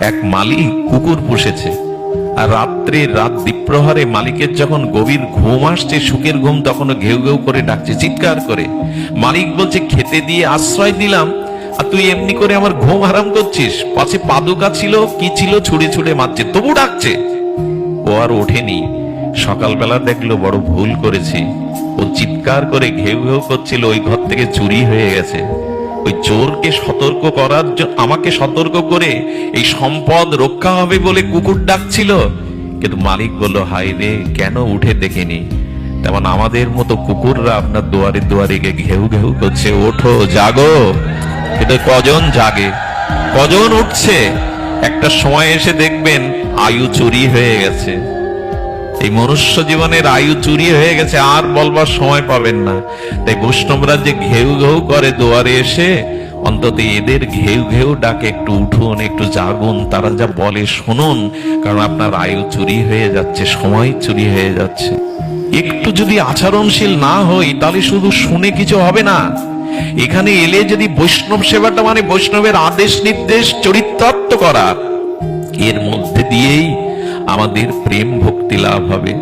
এক মালিক কুকুর পুষেছে, আর রাত দ্বীপ্রহরে মালিকের যখন গভীর ঘুম আসছে, সুখের ঘুম, তখনও ঘেউ ঘেউ করে ডাকছে, চিৎকার করে। মালিক বলছে, খেতে দিয়ে আশ্রয় দিলাম আর তুই এমনি করে আমার ঘুম হারাম করছিস। পাছে পাদুকা ছিল কি ছিল, ছুড়ে ছুড়ে মারছে, তবু ডাকছে। ও আর ওঠেনি। সকালবেলা দেখলো বড় ভুল করেছি। ও চিৎকার করে ঘেউ ঘেউ করছিল, ওই ঘর থেকে চুরি হয়ে গেছে। ওই চোরকে সতর্ক করার জন্য, আমাকে সতর্ক করে এই সম্পদ রক্ষা হবে বলে কুকুর ডাকছিল। কিন্তু মালিক বলল, হায় রে, কেন উঠে দেখেনি। তেমন আমাদের মতো কুকুররা আপনার দুয়ারে দুয়ারে গিয়ে ঘেউ ঘেউ করছে, ওঠো, জাগো। কিন্তু কজন জাগে, কজন উঠছে? একটা সময় এসে দেখবেন আয়ু চুরি হয়ে গেছে। এই মনুষ্য জীবনের আয়ু চুরি হয়ে গেছে, আর বলবার সময় পাবেন না। তাই বৈষ্ণবরা যে ঘেউ ঘেউ করে দুয়ারে এসে, অন্তত এদের ঘেউ ঘেউ ডাকে একটু উঠুন, একটু জাগুন, তারা যা বলে শুনুন। কারণ আপনার আয়ু চুরি হয়ে যাচ্ছে, সময় চুরি হয়ে যাচ্ছে। একটু যদি আচরণশীল না হই, তাহলে শুধু শুনে কিছু হবে না। এখানে এলে যদি বৈষ্ণব সেবাটা মানে বৈষ্ণবের আদেশ নির্দেশ চরিতার্থ করা, এর মধ্যে দিয়েই আমাদের প্রেম ভক্তি লাভ হবে।